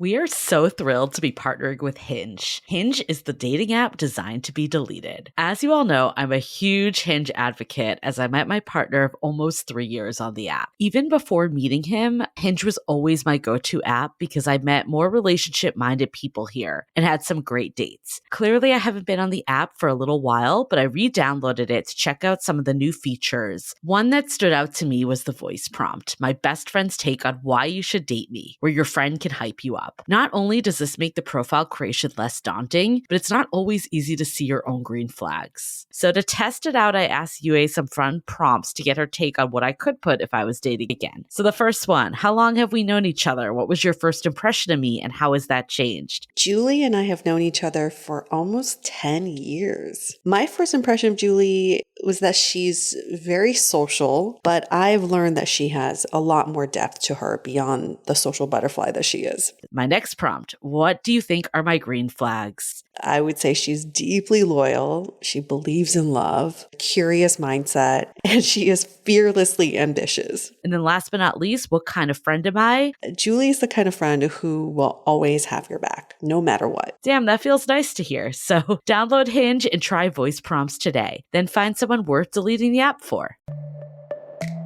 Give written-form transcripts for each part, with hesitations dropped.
We are so thrilled to be partnering with Hinge. Hinge is the dating app designed to be deleted. As you all know, I'm a huge Hinge advocate as I met my partner of almost 3 years on the app. Even before meeting him, Hinge was always my go-to app because I met more relationship-minded people here and had some great dates. Clearly, I haven't been on the app for a little while, but I re-downloaded it to check out some of the new features. One that stood out to me was the voice prompt, my best friend's take on why you should date me, where your friend can hype you up. Not only does this make the profile creation less daunting, but it's not always easy to see your own green flags. So to test it out, I asked Yue some fun prompts to get her take on what I could put if I was dating again. So the first one, how long have we known each other? What was your first impression of me and how has that changed? Julie and I have known each other for almost 10 years. My first impression of Julie was that she's very social, but I've learned that she has a lot more depth to her beyond the social butterfly that she is. My next prompt, what do you think are my green flags? I would say she's deeply loyal. She believes in love, curious mindset, and she is fearlessly ambitious. And then last but not least, what kind of friend am I? Julie is the kind of friend who will always have your back, no matter what. Damn, that feels nice to hear. So download Hinge and try voice prompts today. Then find someone worth deleting the app for.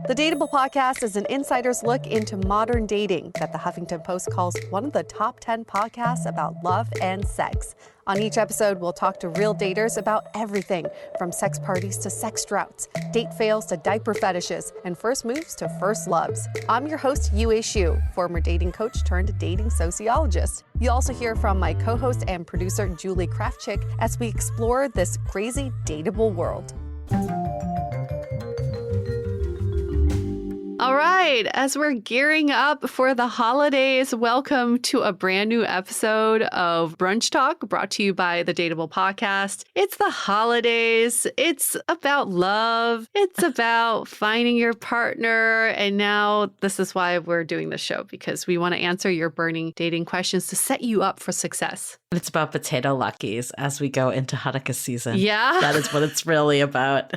The Dateable podcast is an insider's look into modern dating that the Huffington Post calls one of the top 10 podcasts about love and sex. On each episode, we'll talk to real daters about everything from sex parties to sex droughts, date fails to diaper fetishes, and first moves to first loves. I'm your host, Yue Xu, former dating coach turned dating sociologist. You'll also hear from my co-host and producer, Julie Krafchick, as we explore this crazy dateable world. All right, as we're gearing up for the holidays, welcome to a brand new episode of Brunch Talk brought to you by the Dateable podcast. It's the holidays. It's about love. It's about finding your partner. And now this is why we're doing this show, because we want to answer your burning dating questions to set you up for success. It's about potato luckies as we go into Hanukkah season. Yeah. That is what it's really about.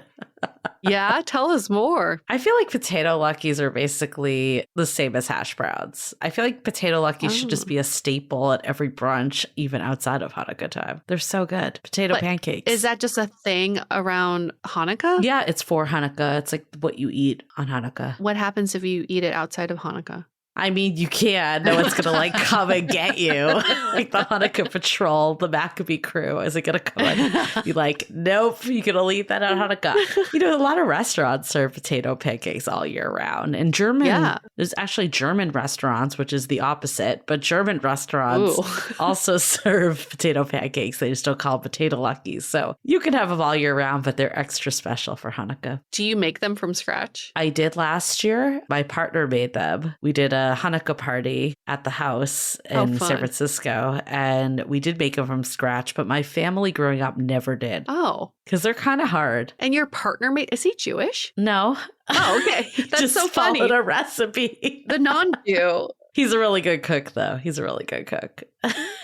Yeah, tell us more. I feel like potato luckies are basically the same as hash browns. I feel like potato luckies should just be a staple at every brunch, even outside of Hanukkah time. They're so good. Potato pancakes. Is that just a thing around Hanukkah? Yeah, it's for Hanukkah. It's like what you eat on Hanukkah. What happens if you eat it outside of Hanukkah? I mean, you can. No one's going to come and get you. Like the Hanukkah patrol, the Maccabee crew isn't going to come and be like, nope, you can only eat that on Hanukkah. You know, a lot of restaurants serve potato pancakes all year round. And there's actually German restaurants, which is the opposite. But German restaurants also serve potato pancakes. They just don't call them potato luckies. So you can have them all year round, but they're extra special for Hanukkah. Do you make them from scratch? I did last year. My partner made them. We did a Hanukkah party at the house in San Francisco, and we did make them from scratch, but my family growing up never did. Oh. Because they're kind of hard. And your partner is he Jewish? No. Oh, okay. That's just so funny. Followed a recipe. The non-Jew. He's a really good cook, though. He's a really good cook.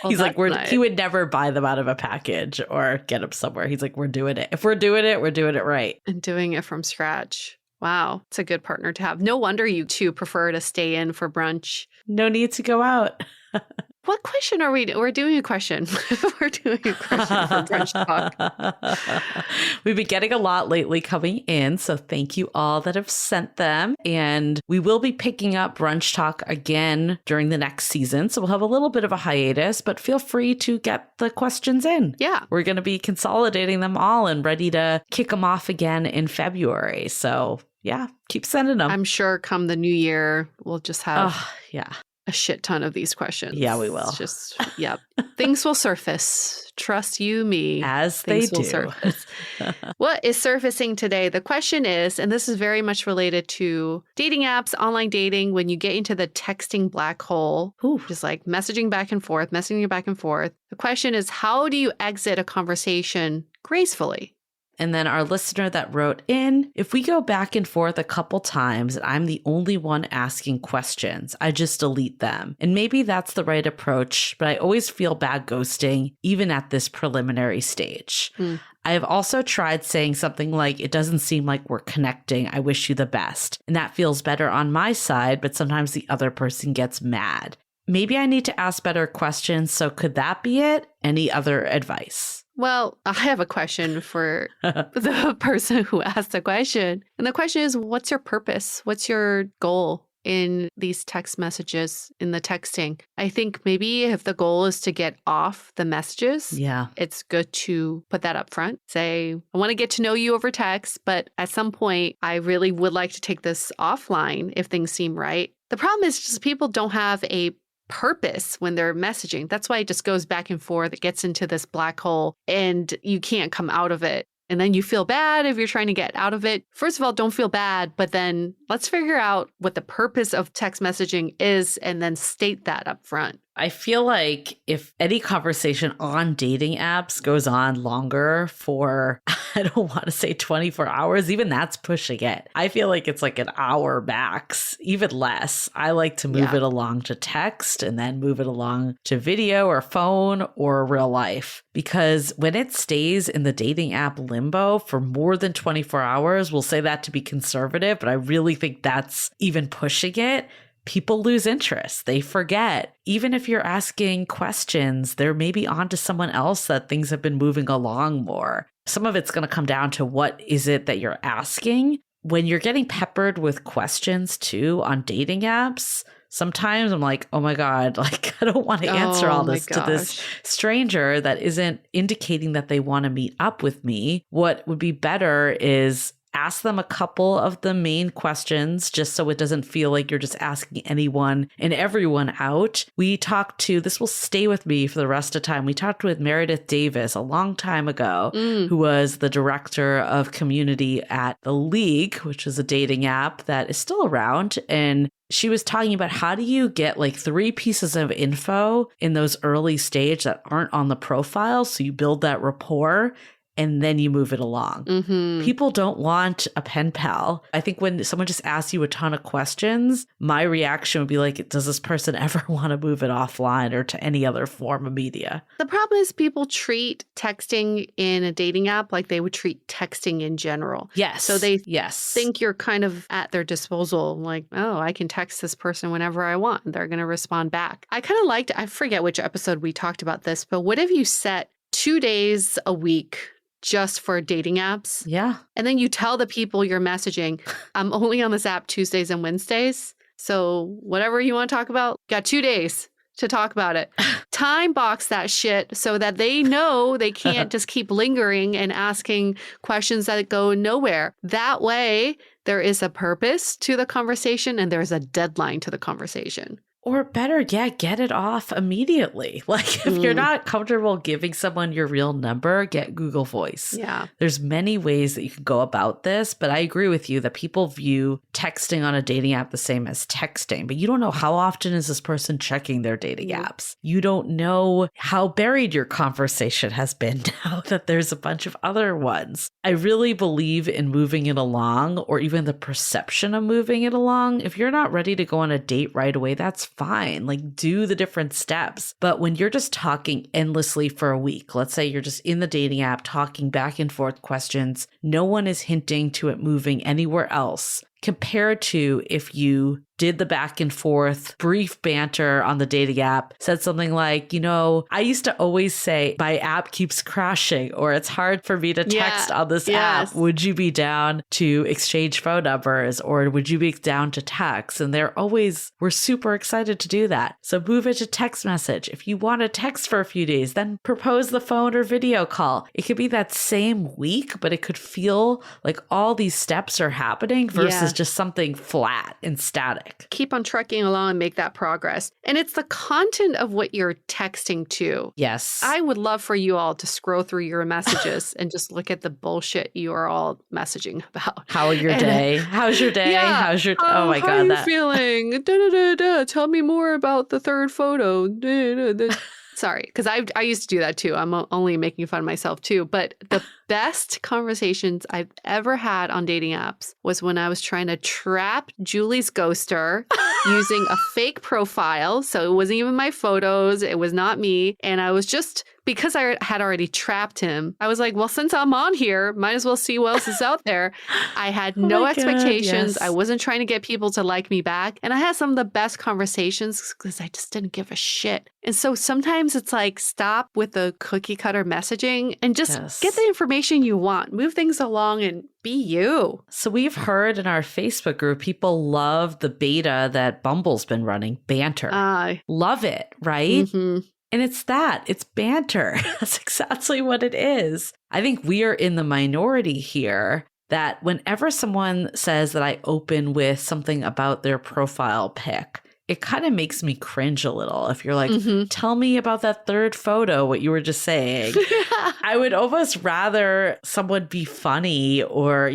He's like, he would never buy them out of a package or get them somewhere. He's like, we're doing it. If we're doing it, we're doing it right. And doing it from scratch. Wow, it's a good partner to have. No wonder you two prefer to stay in for brunch. No need to go out. What question are we? We're doing a question. We're doing a question for Brunch Talk. We've been getting a lot lately coming in, so thank you all that have sent them. And we will be picking up Brunch Talk again during the next season, so we'll have a little bit of a hiatus, but feel free to get the questions in. Yeah. We're going to be consolidating them all and ready to kick them off again in February. So yeah, keep sending them. I'm sure come the new year, we'll just have a shit ton of these questions. Yeah, we will. It's just, yep. Things will surface. Trust you, me. As they do. Will surface. What is surfacing today? The question is, and this is very much related to dating apps, online dating, when you get into the texting black hole, just like messaging back and forth. The question is, how do you exit a conversation gracefully? And then our listener that wrote in, if we go back and forth a couple times and I'm the only one asking questions, I just delete them. And maybe that's the right approach, but I always feel bad ghosting, even at this preliminary stage. I have also tried saying something like, it doesn't seem like we're connecting. I wish you the best. And that feels better on my side, but sometimes the other person gets mad. maybe I need to ask better questions. So could that be it? Any other advice? Well, I have a question for the person who asked the question. And the question is, what's your purpose? What's your goal in these text messages, in the texting? I think maybe if the goal is to get off the messages, it's good to put that up front. Say, I want to get to know you over text, but at some point, I really would like to take this offline if things seem right. The problem is just people don't have a purpose when they're messaging. That's why it just goes back and forth. It gets into this black hole and you can't come out of it. And then you feel bad if you're trying to get out of it. First of all, don't feel bad, but then let's figure out what the purpose of text messaging is and then state that up front. I feel like if any conversation on dating apps goes on longer for, I don't want to say 24 hours, even that's pushing it. I feel like it's like an hour max, even less. I like to move it along to text and then move it along to video or phone or real life. Because when it stays in the dating app limbo for more than 24 hours, we'll say that to be conservative, but I really think that's even pushing it. People lose interest. They forget. Even if you're asking questions, they're maybe onto someone else that things have been moving along more. Some of it's going to come down to what is it that you're asking. When you're getting peppered with questions too on dating apps, sometimes I'm like, oh my God, like I don't want to answer all this to this stranger that isn't indicating that they want to meet up with me. What would be better is ask them a couple of the main questions just so it doesn't feel like you're just asking anyone and everyone out. We talked to, this will stay with me for the rest of time. We talked with Meredith Davis a long time ago, who was the director of community at The League, which is a dating app that is still around. And she was talking about how do you get like 3 pieces of info in those early stage that aren't on the profile. So you build that rapport and then you move it along. People don't want a pen pal. I think when someone just asks you a ton of questions, my reaction would be like, does this person ever want to move it offline or to any other form of media? The problem is people treat texting in a dating app like they would treat texting in general. Yes. So they think you're kind of at their disposal. Like, oh, I can text this person whenever I want. They're going to respond back. I kind of liked, I forget which episode we talked about this, but what if you set 2 days a week just for dating apps? Yeah. And then you tell the people you're messaging, I'm only on this app Tuesdays and Wednesdays. So whatever you want to talk about, got 2 days to talk about it. Time box that shit so that they know they can't just keep lingering and asking questions that go nowhere. That way, there is a purpose to the conversation and there's a deadline to the conversation. Or better yet, get it off immediately. Like if you're not comfortable giving someone your real number, get Google Voice. Yeah. There's many ways that you can go about this, but I agree with you that people view texting on a dating app the same as texting, but you don't know how often is this person checking their dating apps. You don't know how buried your conversation has been now that there's a bunch of other ones. I really believe in moving it along or even the perception of moving it along. If you're not ready to go on a date right away, that's fine. Like do the different steps. But when you're just talking endlessly for a week, let's say you're just in the dating app talking back and forth questions, no one is hinting to it moving anywhere else. Compared to if you did the back and forth brief banter on the dating app, said something like, you know, I used to always say my app keeps crashing or it's hard for me to text on this app. Would you be down to exchange phone numbers or would you be down to text? And we're super excited to do that. So move it to text message. If you want to text for a few days, then propose the phone or video call. It could be that same week, but it could feel like all these steps are happening versus just something flat and static. Keep on trucking along and make that progress. And it's the content of what you're texting to. Yes. I would love for you all to scroll through your messages and just look at the bullshit you are all messaging about. How are your day? How's your day? How's your oh my God. How are you feeling? Tell me more about the third photo. Sorry, because I used to do that too. I'm only making fun of myself too. But the best conversations I've ever had on dating apps was when I was trying to trap Julie's ghoster using a fake profile. So it wasn't even my photos. It was not me. And I was just because I had already trapped him, I was like, well, since I'm on here, might as well see what else is out there. I had no my God, expectations. yes. I wasn't trying to get people to like me back. And I had some of the best conversations because I just didn't give a shit. And so sometimes it's like, stop with the cookie cutter messaging and just get the information you want. Move things along and be you. So we've heard in our Facebook group, people love the beta that Bumble's been running, banter. Love it, right? Mm-hmm. And it's banter. That's exactly what it is. I think we are in the minority here that whenever someone says that I open with something about their profile pic, it kind of makes me cringe a little. If you're like, tell me about that third photo, what you were just saying. I would almost rather someone be funny or,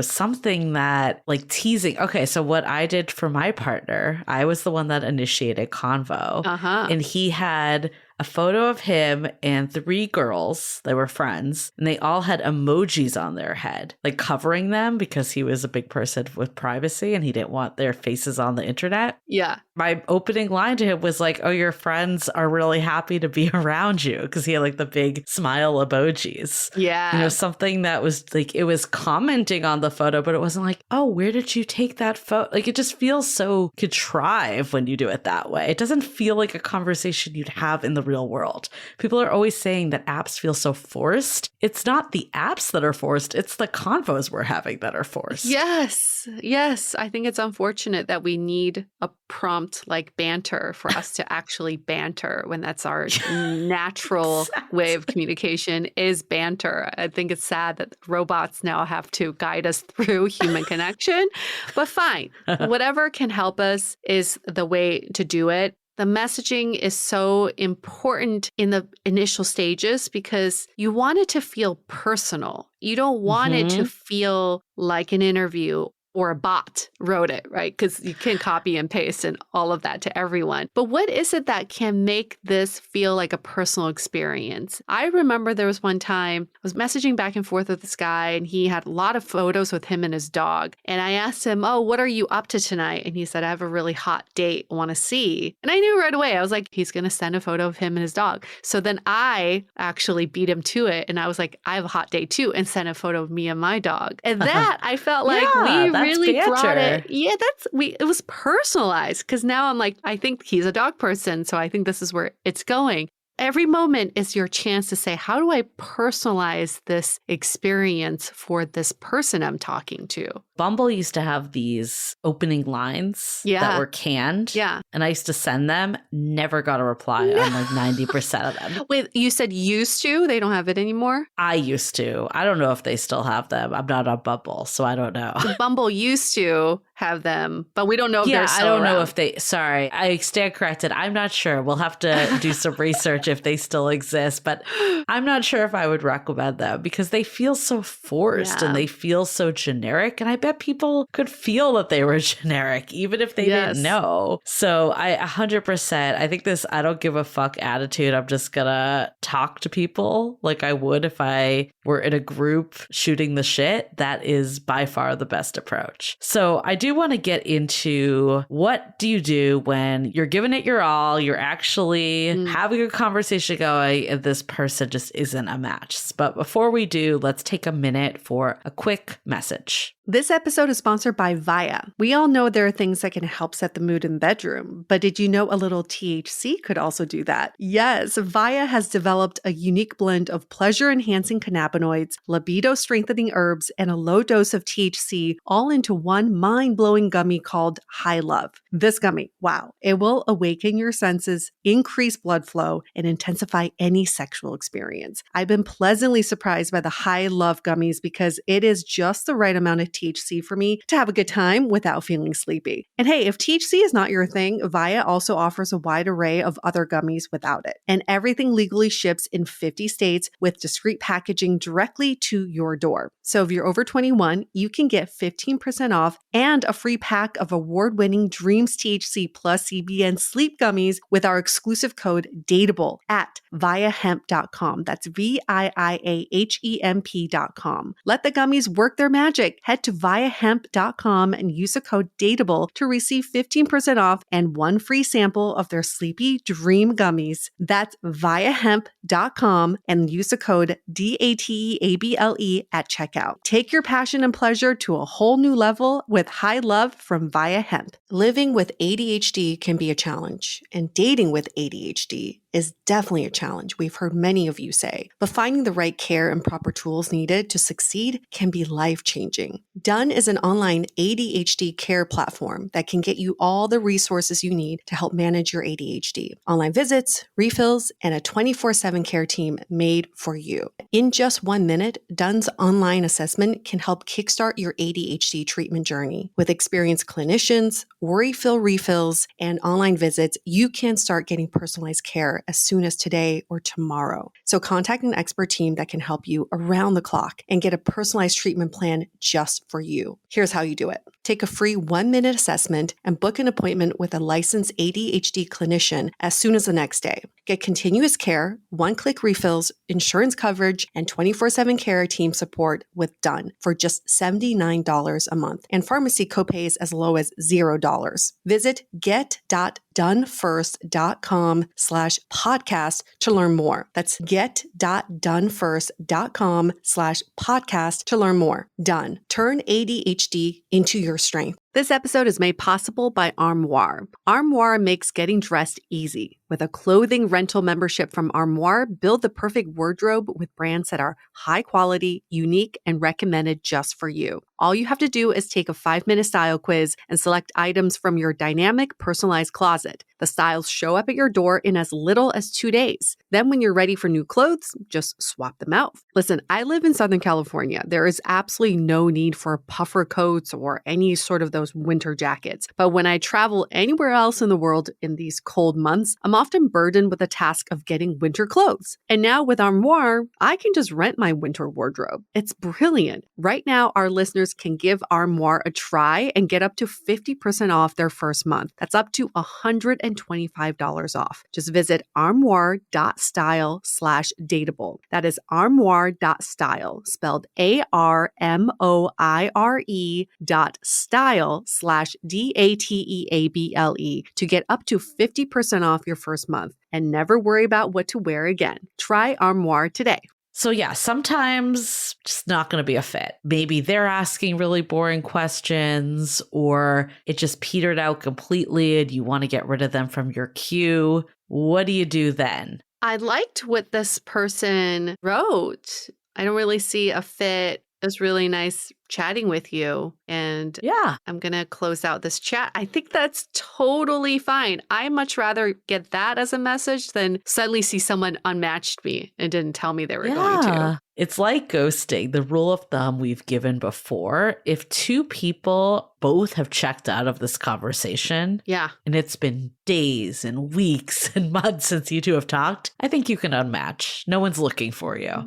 something that like teasing. Okay, so what I did for my partner, I was the one that initiated convo. And he had a photo of him and 3 girls that were friends, and they all had emojis on their head, like covering them because he was a big person with privacy and he didn't want their faces on the internet. Yeah. My opening line to him was like, oh, your friends are really happy to be around you, because he had like the big smile emojis. Yeah. Something that was like, it was commenting on the photo, but it wasn't like, oh, where did you take that photo? Like, it just feels so contrived when you do it that way. It doesn't feel like a conversation you'd have in the real world. People are always saying that apps feel so forced. It's not the apps that are forced. It's the convos we're having that are forced. Yes. I think it's unfortunate that we need a prompt like banter for us to actually banter when that's our natural way of communication is banter. I think it's sad that robots now have to guide us through human connection, but fine. Whatever can help us is the way to do it. The messaging is so important in the initial stages because you want it to feel personal. You don't want it to feel like an interview or a bot wrote it, right? Because you can copy and paste and all of that to everyone. But what is it that can make this feel like a personal experience? I remember there was one time I was messaging back and forth with this guy and he had a lot of photos with him and his dog. And I asked him, oh, what are you up to tonight? And he said, I have a really hot date I want to see. And I knew right away. I was like, he's going to send a photo of him and his dog. So then I actually beat him to it. And I was like, I have a hot date too, and sent a photo of me and my dog. And that I felt like we really brought it. Yeah, it was personalized because now I'm like, I think he's a dog person. So I think this is where it's going. Every moment is your chance to say, how do I personalize this experience for this person I'm talking to? Bumble used to have these opening lines that were canned. Yeah. And I used to send them, never got a reply on like 90% of them. Wait, you said used to? They don't have it anymore? I used to. I don't know if they still have them. I'm not on Bumble, so I don't know. Bumble used to have them, but we don't know if they're still I don't around. know if they, sorry, I stand corrected. I'm not sure. We'll have to do some research if they still exist, but I'm not sure if I would recommend them because they feel so forced and they feel so generic. And I bet people could feel that they were generic, even if they didn't know. So I 100%, I think this I don't give a fuck attitude. I'm just gonna talk to people like I would if I were in a group shooting the shit. That is by far the best approach. So I do want to get into what do you do when you're giving it your all, you're actually having a conversation going, and this person just isn't a match. But before we do, let's take a minute for a quick message. This episode is sponsored by Via. We all know there are things that can help set the mood in the bedroom, but did you know a little THC could also do that? Yes, Via has developed a unique blend of pleasure-enhancing cannabinoids, libido-strengthening herbs, and a low dose of THC all into one mind-blowing gummy called High Love. This gummy, wow, it will awaken your senses, increase blood flow, and intensify any sexual experience. I've been pleasantly surprised by the High Love gummies because it is just the right amount of THC for me to have a good time without feeling sleepy. And hey, if THC is not your thing, Via also offers a wide array of other gummies without it. And everything legally ships in 50 states with discreet packaging directly to your door. So if you're over 21, you can get 15% off and a free pack of award-winning Dreams THC plus CBN sleep gummies with our exclusive code DATEABLE at viahemp.com. That's VIIAHEMP.com. Let the gummies work their magic. Head to viahemp.com and use the code DATEABLE to receive 15% off and one free sample of their Sleepy Dream Gummies. That's viahemp.com and use the code DATEABLE at checkout. Take your passion and pleasure to a whole new level with High Love from Via Hemp. Living with ADHD can be a challenge, and dating with ADHD is definitely a challenge, we've heard many of you say. But finding the right care and proper tools needed to succeed can be life-changing. Done is an online ADHD care platform that can get you all the resources you need to help manage your ADHD. Online visits, refills, and a 24/7 care team made for you. In just 1 minute, Done's online assessment can help kickstart your ADHD treatment journey. With experienced clinicians, worry-fill refills, and online visits, you can start getting personalized care as soon as today or tomorrow. So contact an expert team that can help you around the clock and get a personalized treatment plan just for you. Here's how you do it. Take a free 1-minute assessment and book an appointment with a licensed ADHD clinician as soon as the next day. Get continuous care, one-click refills, insurance coverage, and 24/7 care team support with Done for just $79 a month, and pharmacy copays as low as $0. Visit get.donefirst.com/podcast to learn more. That's get.donefirst.com/podcast to learn more. Done. Turn ADHD into your strength. This episode is made possible by Armoire. Armoire makes getting dressed easy. With a clothing rental membership from Armoire, build the perfect wardrobe with brands that are high quality, unique, and recommended just for you. All you have to do is take a 5-minute style quiz and select items from your dynamic, personalized closet. The styles show up at your door in as little as 2 days. Then when you're ready for new clothes, just swap them out. Listen, I live in Southern California. There is absolutely no need for puffer coats or any sort of those winter jackets. But when I travel anywhere else in the world in these cold months, I'm often burdened with the task of getting winter clothes. And now with Armoire, I can just rent my winter wardrobe. It's brilliant. Right now, our listeners can give Armoire a try and get up to 50% off their first month. That's up to $125 off. Just visit armoire.style/dateable. That is armoire.style, spelled ARMOIRE.style/DATEABLE to get up to 50% off your first month and never worry about what to wear again. Try Armoire today. So yeah, sometimes just not going to be a fit. Maybe they're asking really boring questions, or it just petered out completely and you want to get rid of them from your queue. What do you do then? I liked what this person wrote. I don't really see a fit. It was really nice chatting with you. And yeah, I'm going to close out this chat. I think that's totally fine. I much rather get that as a message than suddenly see someone unmatched me and didn't tell me they were going to. It's like ghosting. The rule of thumb we've given before, if two people both have checked out of this conversation, and it's been days and weeks and months since you two have talked, I think you can unmatch. No one's looking for you.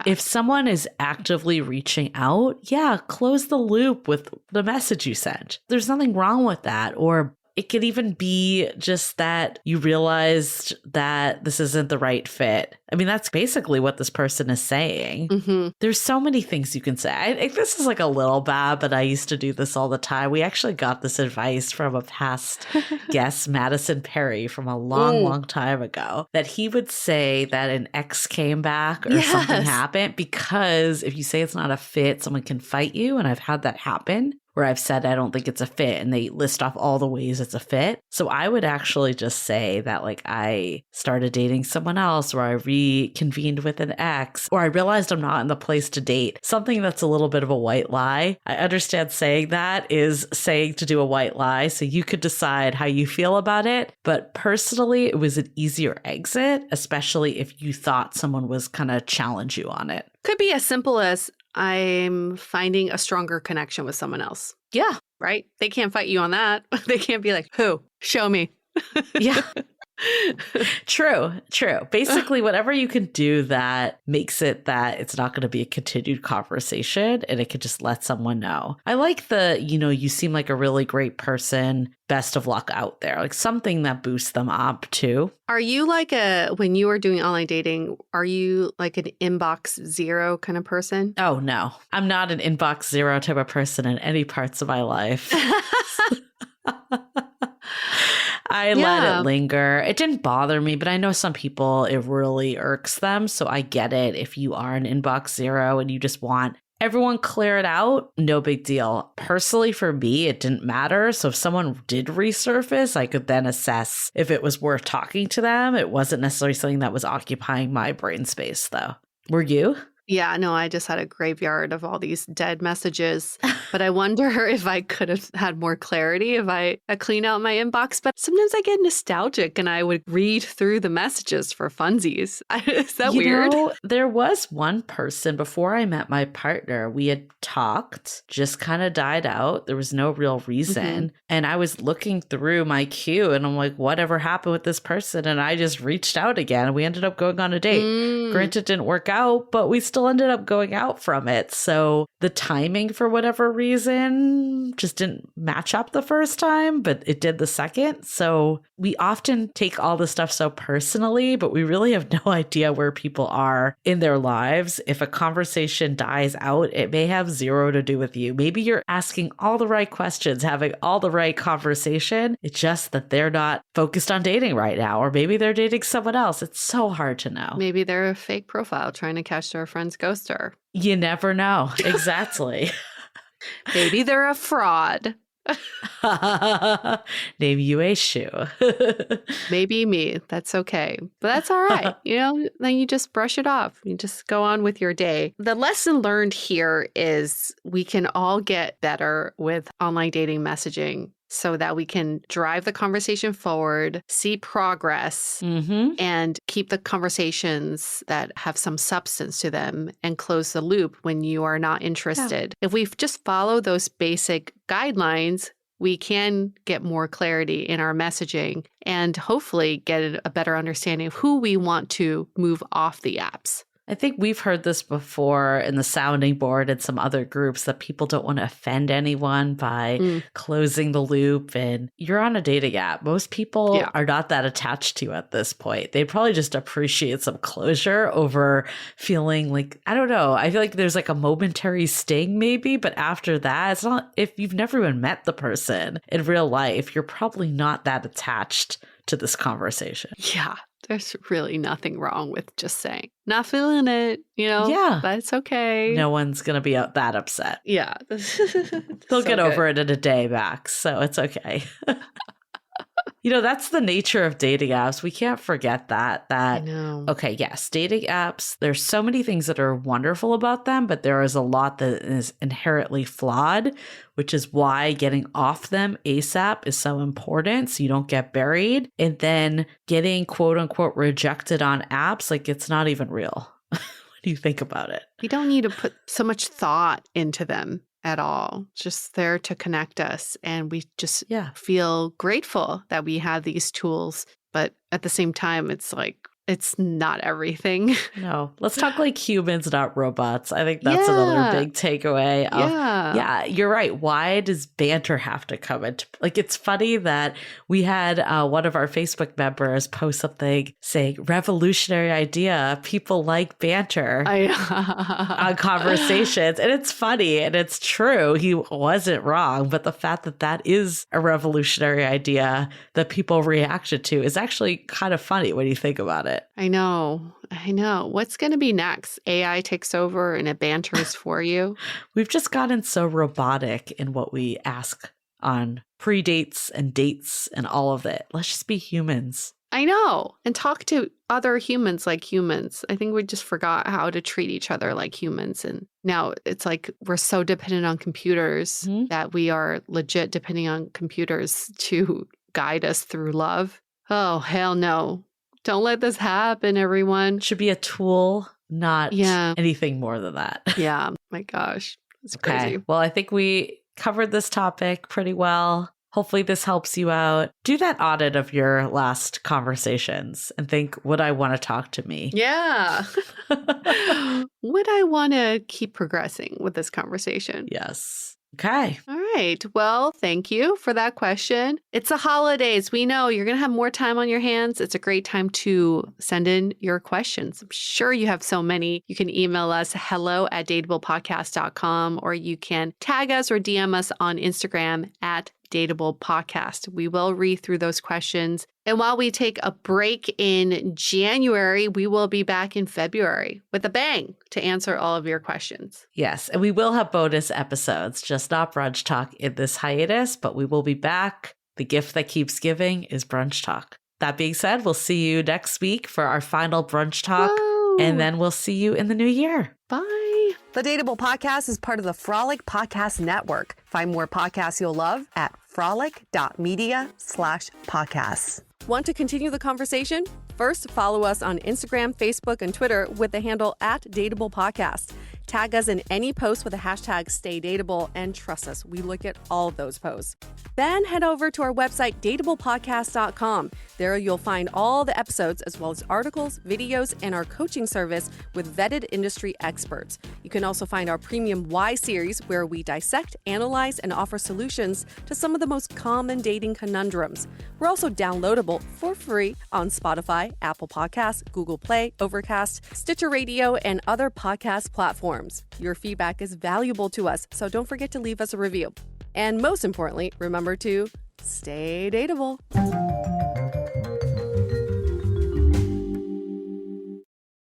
If someone is actively reaching out, close the loop with the message you sent. There's nothing wrong with that. Or it could even be just that you realized that this isn't the right fit. I mean, that's basically what this person is saying. Mm-hmm. There's so many things you can say. I think this is like a little bad, but I used to do this all the time. We actually got this advice from a past guest, Madison Perry, from a long time ago, that he would say that an ex came back or something happened, because if you say it's not a fit, someone can fight you. And I've had that happen, where I've said I don't think it's a fit, and they list off all the ways it's a fit. So I would actually just say that, like, I started dating someone else, or I reconvened with an ex, or I realized I'm not in the place to date. Something that's a little bit of a white lie. I understand saying that is saying to do a white lie, so you could decide how you feel about it. But personally, it was an easier exit, especially if you thought someone was going to challenge you on it. Could be as simple as I'm finding a stronger connection with someone else. Yeah. Right? They can't fight you on that. They can't be like, who? Show me. True. Basically, whatever you can do that makes it that it's not going to be a continued conversation and it could just let someone know. I like you seem like a really great person. Best of luck out there. Like something that boosts them up too. Are you when you are doing online dating, are you like an inbox zero kind of person? Oh, no. I'm not an inbox zero type of person in any parts of my life. I let it linger. It didn't bother me, but I know some people, it really irks them. So I get it. If you are an inbox zero and you just want everyone clear it out, no big deal. Personally, for me, it didn't matter. So if someone did resurface, I could then assess if it was worth talking to them. It wasn't necessarily something that was occupying my brain space, though. Were you? Yeah, no, I just had a graveyard of all these dead messages. But I wonder if I could have had more clarity if I clean out my inbox. But sometimes I get nostalgic and I would read through the messages for funsies. Is that weird? There was one person before I met my partner. We had talked, just kind of died out. There was no real reason. Mm-hmm. And I was looking through my queue and I'm like, whatever happened with this person? And I just reached out again. We ended up going on a date. Granted, it didn't work out, but we still ended up going out from it. So the timing, for whatever reason, just didn't match up the first time, but it did the second. So we often take all this stuff so personally, but we really have no idea where people are in their lives. If a conversation dies out, it may have zero to do with you. Maybe you're asking all the right questions, having all the right conversation. It's just that they're not focused on dating right now, or maybe they're dating someone else. It's so hard to know. Maybe they're a fake profile trying to catch their friend's ghoster. You never know. Exactly. Maybe they're a fraud. Name you a shoe. Maybe me. That's okay. But that's all right. Then you just brush it off. You just go on with your day. The lesson learned here is we can all get better with online dating messaging so that we can drive the conversation forward, see progress, and keep the conversations that have some substance to them and close the loop when you are not interested. Yeah. If we just follow those basic guidelines, we can get more clarity in our messaging and hopefully get a better understanding of who we want to move off the apps. I think we've heard this before in the sounding board and some other groups that people don't want to offend anyone by closing the loop. And you're on a dating app. Most people are not that attached to you at this point. They probably just appreciate some closure over feeling like, I don't know. I feel like there's like a momentary sting maybe, but after that, it's not, if you've never even met the person in real life, you're probably not that attached to this conversation. Yeah. There's really nothing wrong with just saying, not feeling it, that's okay. No one's going to be that upset. Yeah. They'll get over it in a day, Max. So it's okay. That's the nature of dating apps. We can't forget that. I know. Okay, yes, dating apps, there's so many things that are wonderful about them, but there is a lot that is inherently flawed, which is why getting off them ASAP is so important so you don't get buried. And then getting quote unquote rejected on apps, like it's not even real. What do you think about it? You don't need to put so much thought into them at all. Just there to connect us. And we just feel grateful that we have these tools. But at the same time, it's like, it's not everything. No. Let's talk like humans, not robots. I think that's another big takeaway. Yeah, you're right. Why does banter have to come into, like, it's funny that we had one of our Facebook members post something saying, revolutionary idea, people like banter on conversations. And it's funny and it's true. He wasn't wrong. But the fact that that is a revolutionary idea that people reacted to is actually kind of funny when you think about it. I know. What's going to be next? AI takes over and it banters for you? We've just gotten so robotic in what we ask on pre-dates and dates and all of it. Let's just be humans. I know. And talk to other humans like humans. I think we just forgot how to treat each other like humans. And now it's like we're so dependent on computers that we are legit depending on computers to guide us through love. Oh, hell no. Don't let this happen, everyone. Should be a tool, not anything more than that. Yeah. My gosh. It's crazy. Well, I think we covered this topic pretty well. Hopefully this helps you out. Do that audit of your last conversations and think, would I want to talk to me? Yeah. Would I want to keep progressing with this conversation? Yes. Okay. All right. Well, thank you for that question. It's the holidays. We know you're going to have more time on your hands. It's a great time to send in your questions. I'm sure you have so many. You can email us hello@dateablepodcast.com, or you can tag us or DM us on Instagram at Dateable Podcast. We will read through those questions. And while we take a break in January, we will be back in February with a bang to answer all of your questions. Yes. And we will have bonus episodes, just not brunch talk in this hiatus, but we will be back. The gift that keeps giving is brunch talk. That being said, we'll see you next week for our final brunch talk. Whoa. And then we'll see you in the new year. Bye. The Dateable Podcast is part of the Frolic Podcast Network. Find more podcasts you'll love at frolic.media/podcasts. Want to continue the conversation? First, follow us on Instagram, Facebook, and Twitter with the handle @Dateable Podcast. Tag us in any post with the hashtag StayDateable, and trust us, we look at all of those posts. Then head over to our website, dateablepodcast.com. There you'll find all the episodes as well as articles, videos, and our coaching service with vetted industry experts. You can also find our premium Why series, where we dissect, analyze, and offer solutions to some of the most common dating conundrums. We're also downloadable for free on Spotify, Apple Podcasts, Google Play, Overcast, Stitcher Radio, and other podcast platforms. Your feedback is valuable to us, so don't forget to leave us a review. And most importantly, remember to stay dateable.